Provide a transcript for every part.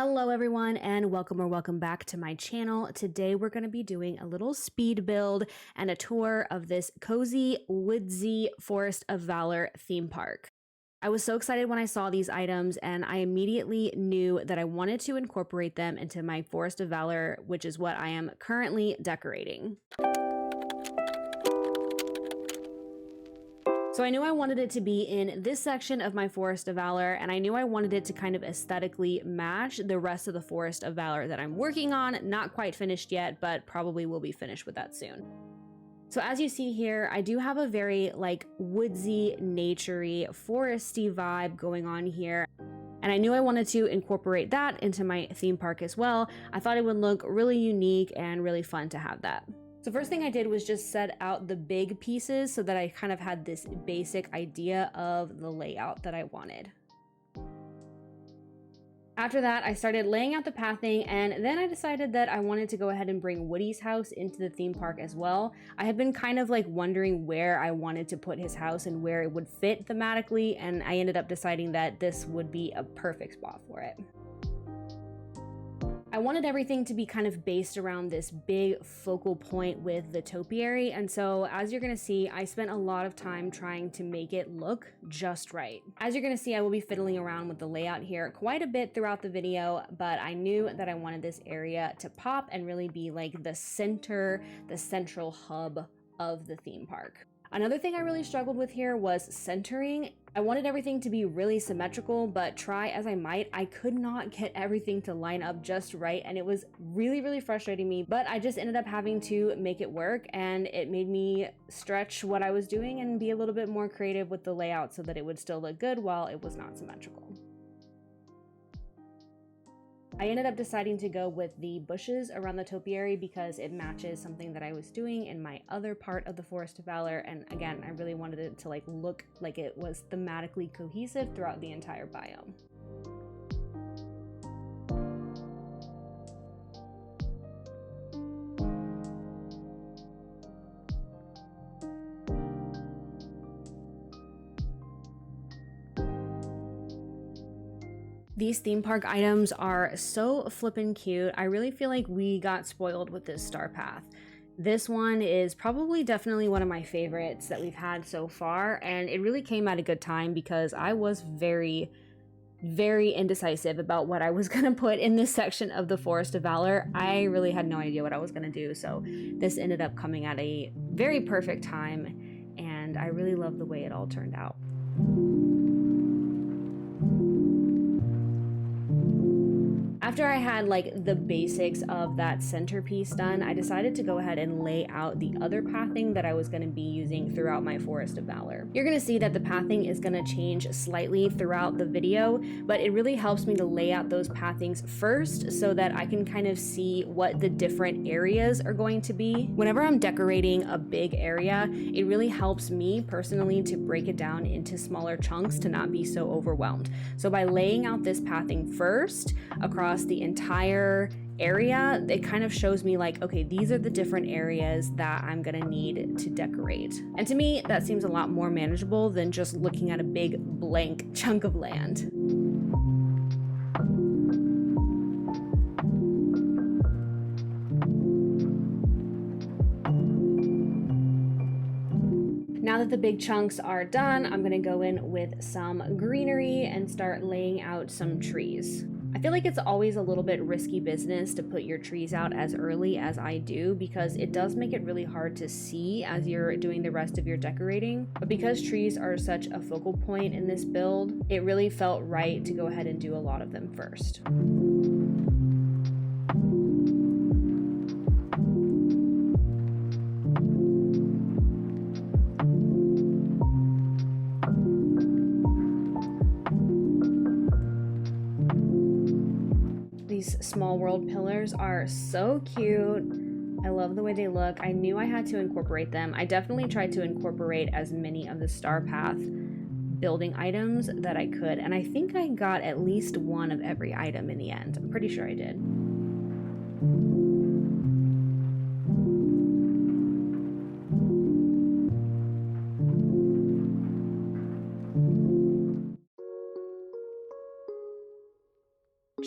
Hello everyone and welcome back to my channel. Today we're going to be doing a little speed build and a tour of this cozy woodsy Forest of Valor theme park. I was so excited when I saw these items and I immediately knew that I wanted to incorporate them into my Forest of Valor, which is what I am currently decorating. So I knew I wanted it to be in this section of my Forest of Valor, and I knew I wanted it to kind of aesthetically match the rest of the Forest of Valor that I'm working on. Not quite finished yet, but probably will be finished with that soon. So as you see here, I do have a very woodsy, naturey, foresty vibe going on here. And I knew I wanted to incorporate that into my theme park as well. I thought it would look really unique and really fun to have that. So first thing I did was just set out the big pieces so that I kind of had this basic idea of the layout that I wanted. After that, I started laying out the pathing, and then I decided that I wanted to go ahead and bring Woody's house into the theme park as well. I had been kind of wondering where I wanted to put his house and where it would fit thematically, and I ended up deciding that this would be a perfect spot for it. I wanted everything to be kind of based around this big focal point with the topiary, and so as you're going to see, I spent a lot of time trying to make it look just right. As you're going to see, I will be fiddling around with the layout here quite a bit throughout the video, but I knew that I wanted this area to pop and really be like the center, the central hub of the theme park. Another thing I really struggled with here was centering. I wanted everything to be really symmetrical, but try as I might, I could not get everything to line up just right, and it was really frustrating me, but I just ended up having to make it work, and it made me stretch what I was doing and be a little bit more creative with the layout so that it would still look good while it was not symmetrical. I ended up deciding to go with the bushes around the topiary because it matches something that I was doing in my other part of the Forest of Valor, and again, I really wanted it to look like it was thematically cohesive throughout the entire biome. These theme park items are so flippin' cute. I really feel like we got spoiled with this star path. This one is probably definitely one of my favorites that we've had so far, and it really came at a good time because I was very indecisive about what I was gonna put in this section of the Forest of Valor. I really had no idea what I was gonna do, so this ended up coming at a very perfect time, and I really love the way it all turned out. After I had the basics of that centerpiece done, I decided to go ahead and lay out the other pathing that I was going to be using throughout my Forest of Valor. You're going to see that the pathing is going to change slightly throughout the video, but it really helps me to lay out those pathings first so that I can kind of see what the different areas are going to be. Whenever I'm decorating a big area, it really helps me personally to break it down into smaller chunks to not be so overwhelmed. So by laying out this pathing first across the entire area, it kind of shows me okay, these are the different areas that I'm gonna need to decorate. And to me, that seems a lot more manageable than just looking at a big blank chunk of land. Now that the big chunks are done, I'm gonna go in with some greenery and start laying out some trees. I feel like it's always a little bit risky business to put your trees out as early as I do because it does make it really hard to see as you're doing the rest of your decorating. But because trees are such a focal point in this build, it really felt right to go ahead and do a lot of them first. These small world pillars are so cute. I love the way they look. I knew I had to incorporate them. I definitely tried to incorporate as many of the star path building items that I could, and I think I got at least one of every item in the end. I'm pretty sure I did.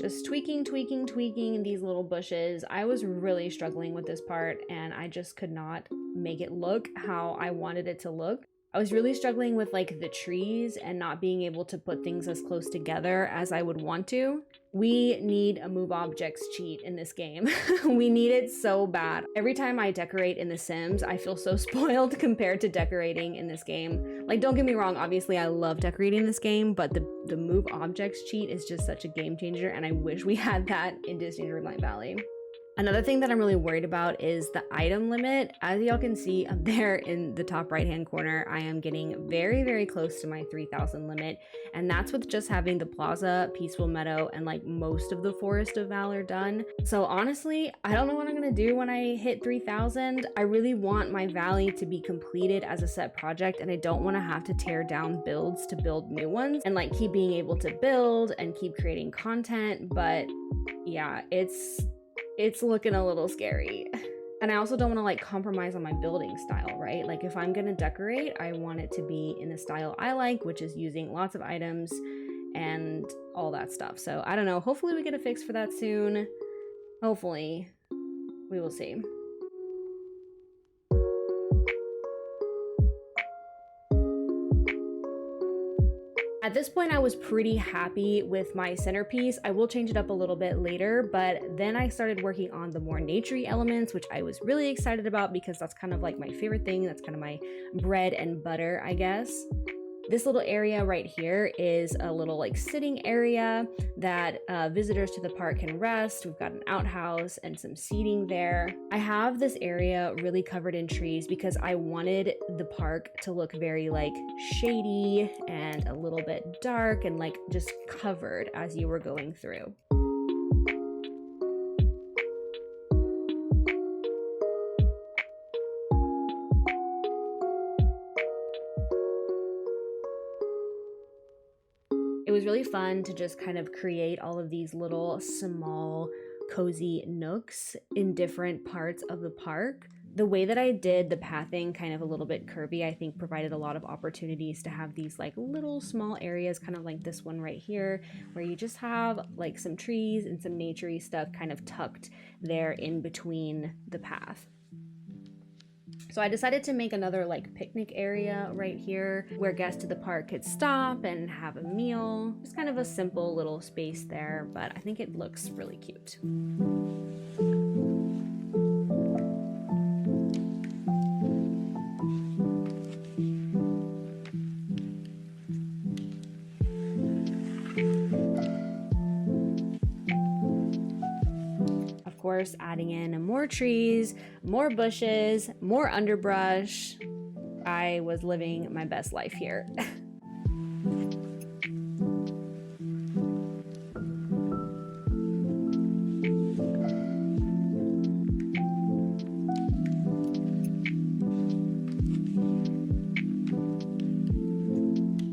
just tweaking these little bushes. I was really struggling with this part and I just could not make it look how I wanted it to look. I was really struggling with like the trees and not being able to put things as close together as I would want to. We need a move objects cheat in this game. We need it so bad. Every time I decorate in The Sims, I feel so spoiled compared to decorating in this game. Like, don't get me wrong, obviously I love decorating this game, but the move objects cheat is just such a game changer, and I wish we had that in Disney Dreamlight Valley. Another thing that I'm really worried about is the item limit. As y'all can see up there in the top right hand corner, I am getting very close to my 3,000 limit, and that's with just having the plaza, peaceful meadow, and like most of the Forest of Valor done. So honestly, I don't know what I'm gonna do when I hit 3,000. I really want my valley to be completed as a set project, and I don't want to have to tear down builds to build new ones and like keep being able to build and keep creating content. But yeah, it's looking a little scary. And I also don't want to like compromise on my building style, right? Like if I'm gonna decorate, I want it to be in the style I like, which is using lots of items and all that stuff. So I don't know, hopefully we get a fix for that soon. Hopefully, we will see. At this point, I was pretty happy with my centerpiece. I will change it up a little bit later, but then I started working on the more naturey elements, which I was really excited about because that's kind of like my favorite thing. That's kind of my bread and butter, I guess. This little area right here is a little like sitting area that visitors to the park can rest. We've got an outhouse and some seating there. I have this area really covered in trees because I wanted the park to look very like shady and a little bit dark and like just covered as you were going through. It was really fun to just kind of create all of these little small cozy nooks in different parts of the park. The way that I did the pathing kind of a little bit curvy, I think provided a lot of opportunities to have these like little small areas, kind of like this one right here, where you just have like some trees and some naturey stuff kind of tucked there in between the path. So I decided to make another like picnic area right here where guests to the park could stop and have a meal. Just kind of a simple little space there, but I think it looks really cute. Course, adding in more trees, more bushes, more underbrush. I was living my best life here.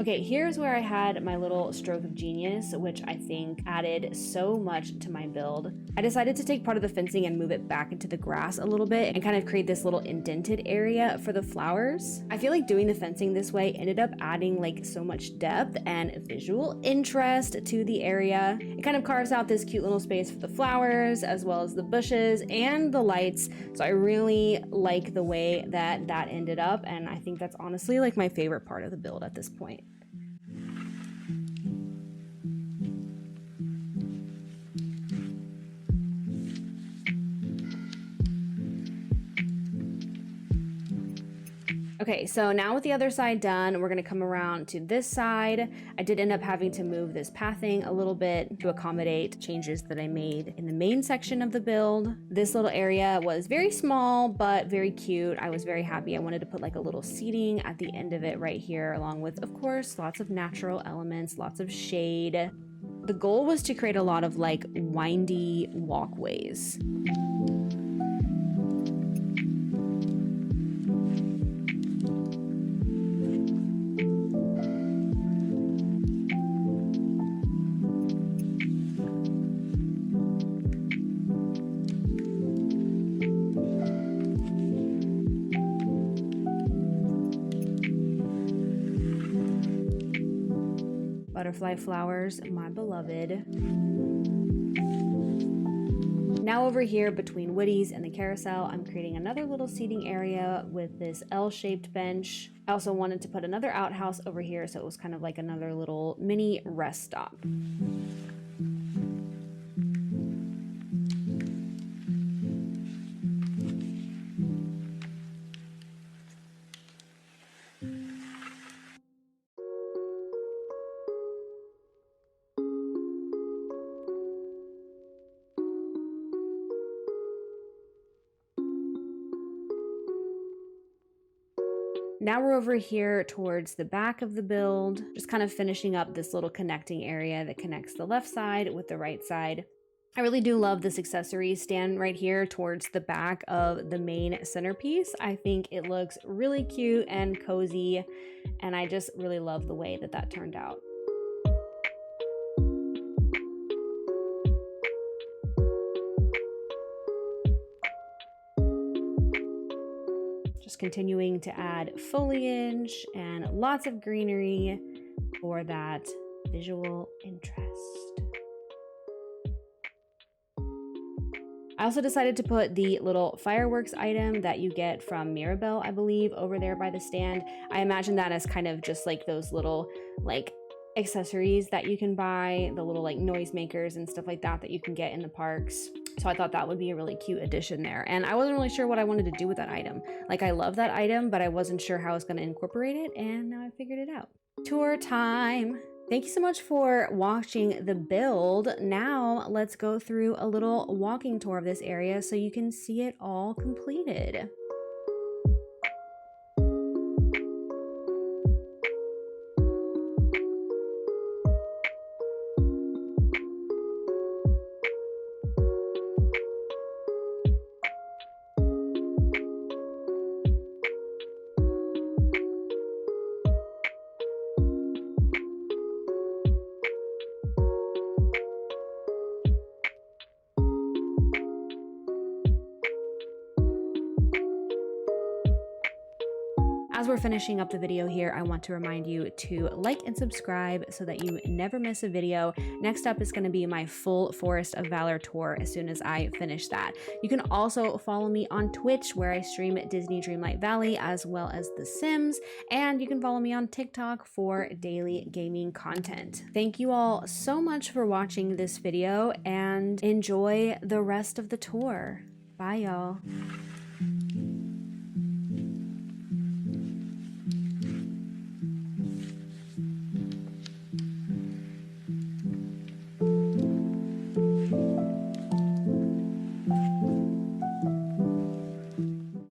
Okay, here's where I had my little stroke of genius, which I think added so much to my build. I decided to take part of the fencing and move it back into the grass a little bit and kind of create this little indented area for the flowers. I feel like doing the fencing this way ended up adding like so much depth and visual interest to the area. It kind of carves out this cute little space for the flowers as well as the bushes and the lights. So I really like the way that that ended up, and I think that's honestly like my favorite part of the build at this point. Okay, so now with the other side done, we're gonna come around to this side. I did end up having to move this pathing a little bit to accommodate changes that I made in the main section of the build. This little area was very small, but very cute. I was very happy. I wanted to put like a little seating at the end of it right here, along with, of course, lots of natural elements, lots of shade. The goal was to create a lot of like windy walkways. Butterfly flowers, my beloved. Now over here between Woody's and the carousel, I'm creating another little seating area with this L-shaped bench. I also wanted to put another outhouse over here, so it was kind of like another little mini rest stop. Now we're over here towards the back of the build, just kind of finishing up this little connecting area that connects the left side with the right side. I really do love this accessory stand right here towards the back of the main centerpiece. I think it looks really cute and cozy, and I just really love the way that that turned out. Just continuing to add foliage and lots of greenery for that visual interest. I also decided to put the little fireworks item that you get from Mirabelle, I believe, over there by the stand. I imagine that as kind of just like those little like accessories that you can buy, the little like noisemakers and stuff like that that you can get in the parks. So I thought that would be a really cute addition there. And I wasn't really sure what I wanted to do with that item. Like, I love that item, but I wasn't sure how I was going to incorporate it, and now I figured it out. Tour time. Thank you so much for watching the build. Now let's go through a little walking tour of this area so you can see it all completed. As we're finishing up the video here, I want to remind you to like and subscribe so that you never miss a video. Next up is going to be my full Forest of Valor tour as soon as I finish that. You can also follow me on Twitch, where I stream Disney Dreamlight Valley as well as The Sims, and you can follow me on TikTok for daily gaming content. Thank you all so much for watching this video, and enjoy the rest of the tour. Bye, y'all.